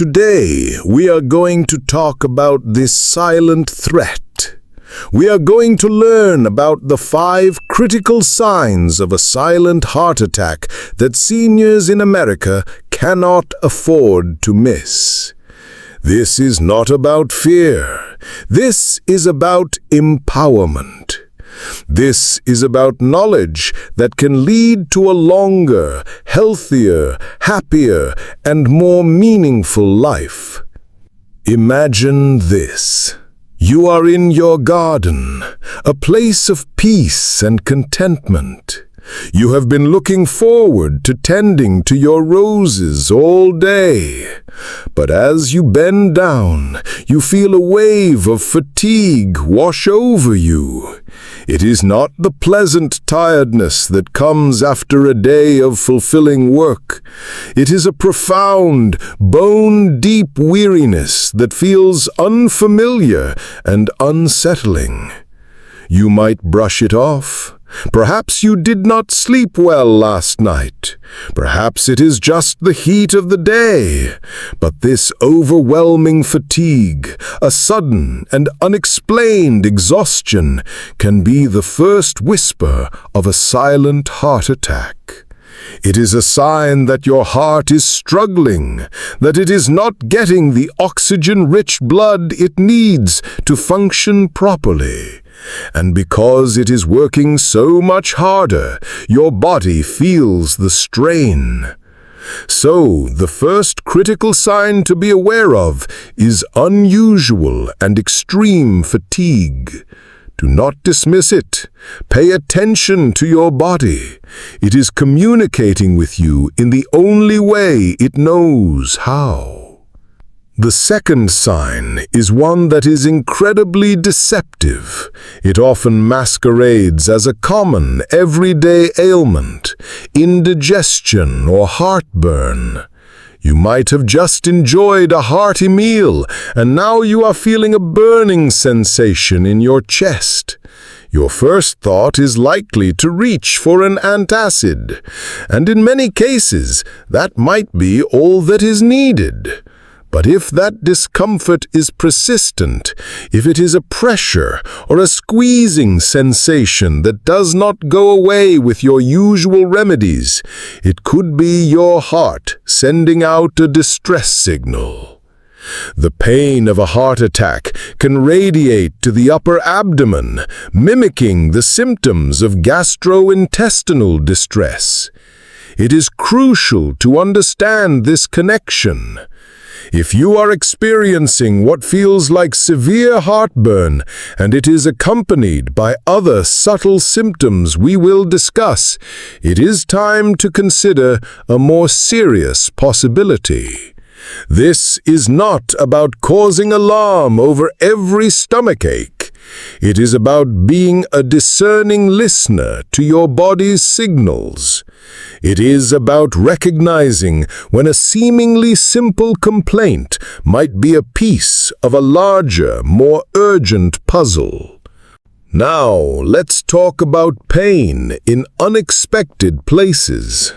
Today, we are going to talk about this silent threat. We are going to learn about the 5 critical signs of a silent heart attack that seniors in America cannot afford to miss. This is not about fear. This is about empowerment. This is about knowledge that can lead to a longer, healthier, happier, and more meaningful life. Imagine this. You are in your garden, a place of peace and contentment. You have been looking forward to tending to your roses all day. But as you bend down, you feel a wave of fatigue wash over you. It is not the pleasant tiredness that comes after a day of fulfilling work. It is a profound, bone-deep weariness that feels unfamiliar and unsettling. You might brush it off. Perhaps you did not sleep well last night. Perhaps it is just the heat of the day. But this overwhelming fatigue, a sudden and unexplained exhaustion, can be the first whisper of a silent heart attack. It is a sign that your heart is struggling, that it is not getting the oxygen-rich blood it needs to function properly. And because it is working so much harder, your body feels the strain. So, the first critical sign to be aware of is unusual and extreme fatigue. Do not dismiss it. Pay attention to your body. It is communicating with you in the only way it knows how. The second sign is one that is incredibly deceptive. It often masquerades as a common, everyday ailment, indigestion or heartburn. You might have just enjoyed a hearty meal, and now you are feeling a burning sensation in your chest. Your first thought is likely to reach for an antacid, and in many cases, that might be all that is needed. But if that discomfort is persistent, if it is a pressure or a squeezing sensation that does not go away with your usual remedies, it could be your heart sending out a distress signal. The pain of a heart attack can radiate to the upper abdomen, mimicking the symptoms of gastrointestinal distress. It is crucial to understand this connection. If you are experiencing what feels like severe heartburn, and it is accompanied by other subtle symptoms we will discuss, it is time to consider a more serious possibility. This is not about causing alarm over every stomachache. It is about being a discerning listener to your body's signals. It is about recognizing when a seemingly simple complaint might be a piece of a larger, more urgent puzzle. Now, let's talk about pain in unexpected places.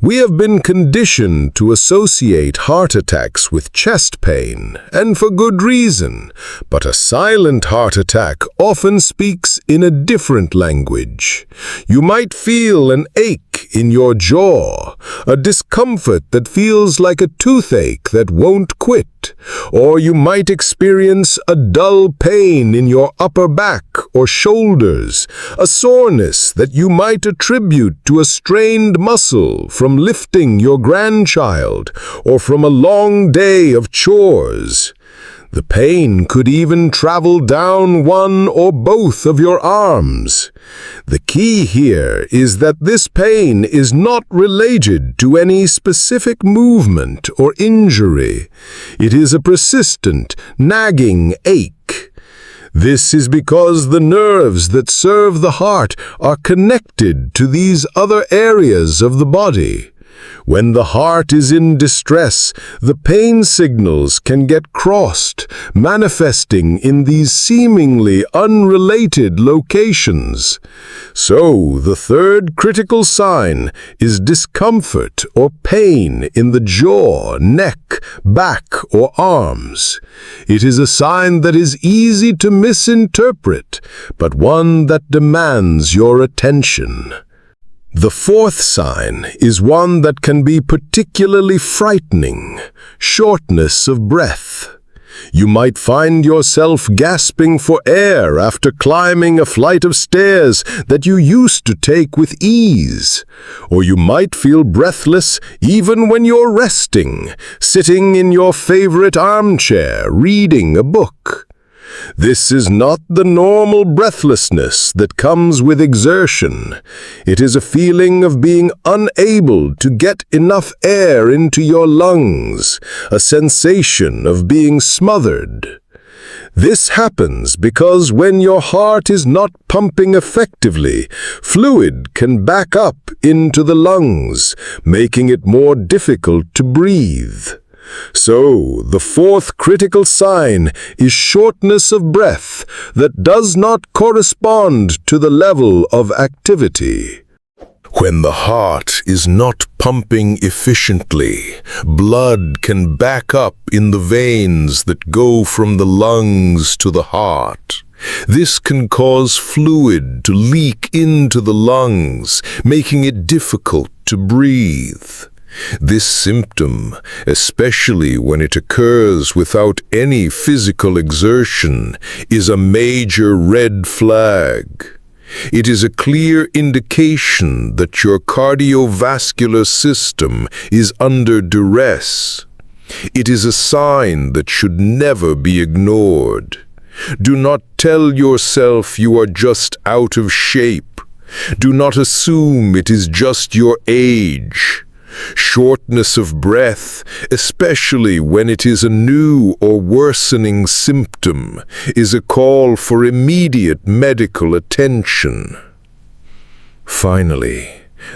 We have been conditioned to associate heart attacks with chest pain, and for good reason. But a silent heart attack often speaks in a different language. You might feel an ache in your jaw, a discomfort that feels like a toothache that won't quit, or you might experience a dull pain in your upper back or shoulders, a soreness that you might attribute to a strained muscle from lifting your grandchild or from a long day of chores. The pain could even travel down one or both of your arms. The key here is that this pain is not related to any specific movement or injury. It is a persistent, nagging ache. This is because the nerves that serve the heart are connected to these other areas of the body. When the heart is in distress, the pain signals can get crossed, manifesting in these seemingly unrelated locations. So, the third critical sign is discomfort or pain in the jaw, neck, back, or arms. It is a sign that is easy to misinterpret, but one that demands your attention. The fourth sign is one that can be particularly frightening: shortness of breath. You might find yourself gasping for air after climbing a flight of stairs that you used to take with ease. Or you might feel breathless even when you're resting, sitting in your favorite armchair, reading a book. This is not the normal breathlessness that comes with exertion. It is a feeling of being unable to get enough air into your lungs, a sensation of being smothered. This happens because when your heart is not pumping effectively, fluid can back up into the lungs, making it more difficult to breathe. So, the fourth critical sign is shortness of breath that does not correspond to the level of activity. When the heart is not pumping efficiently, blood can back up in the veins that go from the lungs to the heart. This can cause fluid to leak into the lungs, making it difficult to breathe. This symptom, especially when it occurs without any physical exertion, is a major red flag. It is a clear indication that your cardiovascular system is under duress. It is a sign that should never be ignored. Do not tell yourself you are just out of shape. Do not assume it is just your age. Shortness of breath, especially when it is a new or worsening symptom, is a call for immediate medical attention. Finally,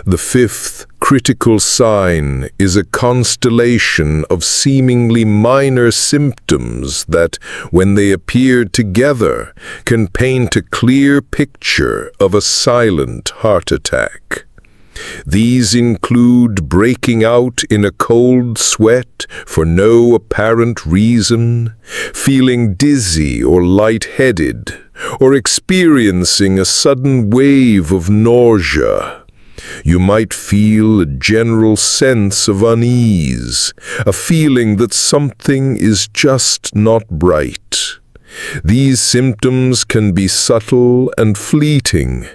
the fifth critical sign is a constellation of seemingly minor symptoms that, when they appear together, can paint a clear picture of a silent heart attack. These include breaking out in a cold sweat for no apparent reason, feeling dizzy or lightheaded, or experiencing a sudden wave of nausea. You might feel a general sense of unease, a feeling that something is just not right. These symptoms can be subtle and fleeting.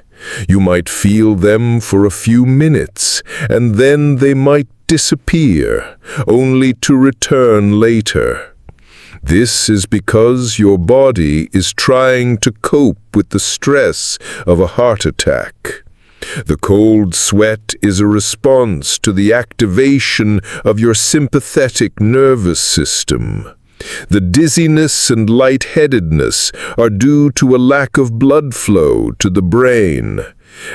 You might feel them for a few minutes, and then they might disappear, only to return later. This is because your body is trying to cope with the stress of a heart attack. The cold sweat is a response to the activation of your sympathetic nervous system. The dizziness and lightheadedness are due to a lack of blood flow to the brain,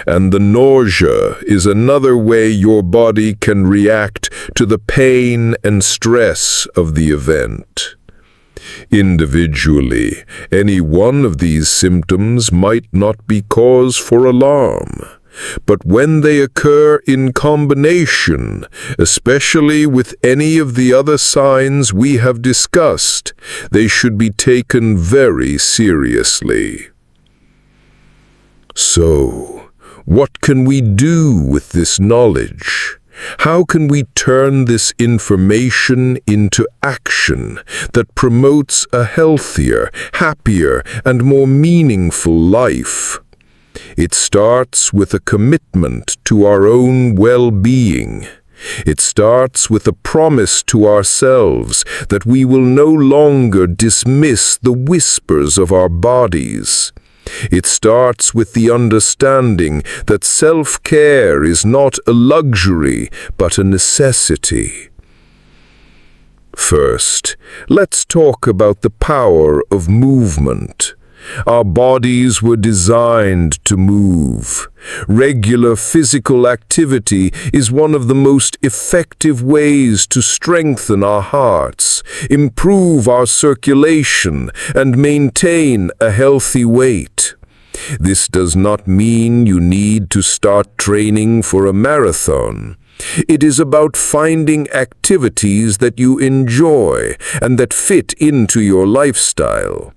and the nausea is another way your body can react to the pain and stress of the event. Individually, any one of these symptoms might not be cause for alarm. But when they occur in combination, especially with any of the other signs we have discussed, they should be taken very seriously. So, what can we do with this knowledge? How can we turn this information into action that promotes a healthier, happier, and more meaningful life? It starts with a commitment to our own well-being. It starts with a promise to ourselves that we will no longer dismiss the whispers of our bodies. It starts with the understanding that self-care is not a luxury, but a necessity. First, let's talk about the power of movement. Our bodies were designed to move. Regular physical activity is one of the most effective ways to strengthen our hearts, improve our circulation, and maintain a healthy weight. This does not mean you need to start training for a marathon. It is about finding activities that you enjoy and that fit into your lifestyle.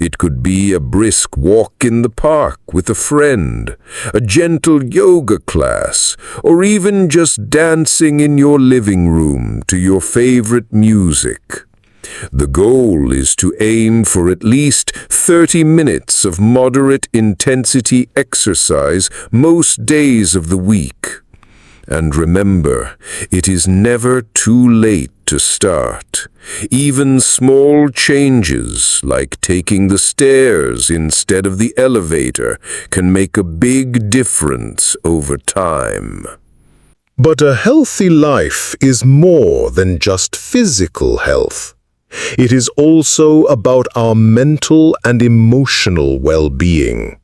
It could be a brisk walk in the park with a friend, a gentle yoga class, or even just dancing in your living room to your favorite music. The goal is to aim for at least 30 minutes of moderate intensity exercise most days of the week. And remember, it is never too late to start. Even small changes, like taking the stairs instead of the elevator, can make a big difference over time. But a healthy life is more than just physical health. It is also about our mental and emotional well-being.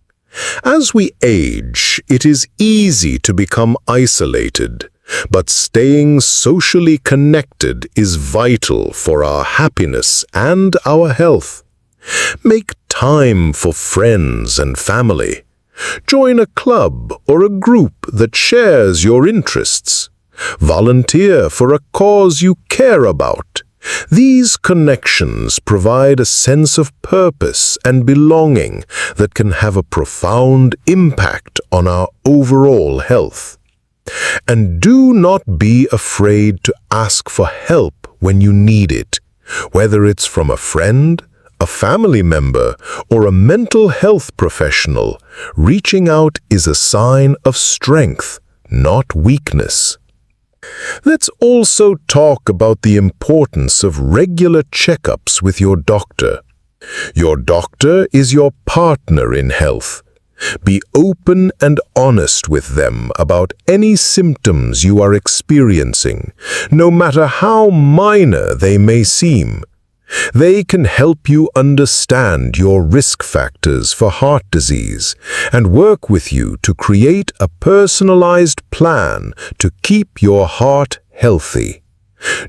As we age, it is easy to become isolated, but staying socially connected is vital for our happiness and our health. Make time for friends and family. Join a club or a group that shares your interests. Volunteer for a cause you care about. These connections provide a sense of purpose and belonging that can have a profound impact on our overall health. And do not be afraid to ask for help when you need it, whether it's from a friend, a family member, or a mental health professional. Reaching out is a sign of strength, not weakness. Let's also talk about the importance of regular checkups with your doctor. Your doctor is your partner in health. Be open and honest with them about any symptoms you are experiencing, no matter how minor they may seem. They can help you understand your risk factors for heart disease and work with you to create a personalized plan to keep your heart healthy.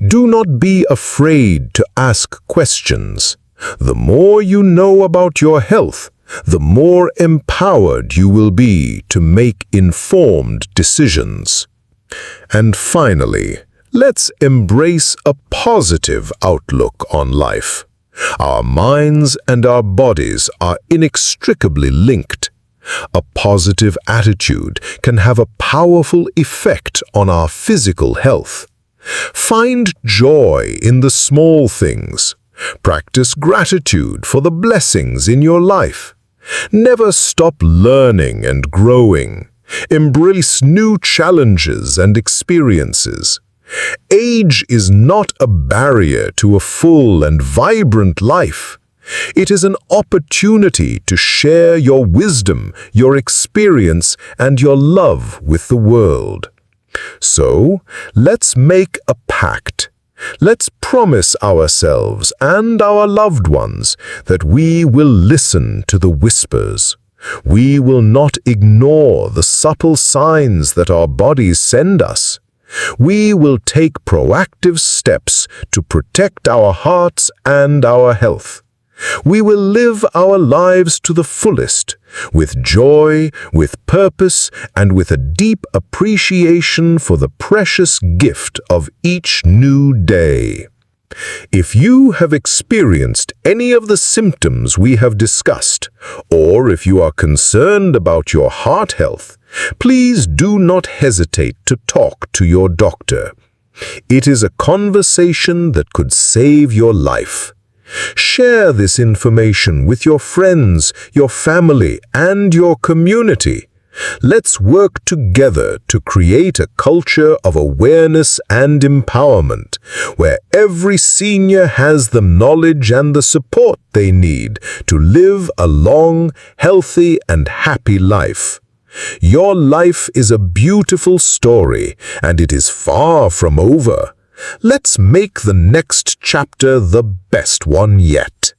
Do not be afraid to ask questions. The more you know about your health, the more empowered you will be to make informed decisions. And finally, let's embrace a positive outlook on life. Our minds and our bodies are inextricably linked. A positive attitude can have a powerful effect on our physical health. Find joy in the small things. Practice gratitude for the blessings in your life. Never stop learning and growing. Embrace new challenges and experiences. Age is not a barrier to a full and vibrant life. It is an opportunity to share your wisdom, your experience, and your love with the world. So, let's make a pact. Let's promise ourselves and our loved ones that we will listen to the whispers. We will not ignore the subtle signs that our bodies send us. We will take proactive steps to protect our hearts and our health. We will live our lives to the fullest, with joy, with purpose, and with a deep appreciation for the precious gift of each new day. If you have experienced any of the symptoms we have discussed, or if you are concerned about your heart health, please do not hesitate to talk to your doctor. It is a conversation that could save your life. Share this information with your friends, your family, and your community. Let's work together to create a culture of awareness and empowerment, where every senior has the knowledge and the support they need to live a long, healthy, and happy life. Your life is a beautiful story, and it is far from over. Let's make the next chapter the best one yet.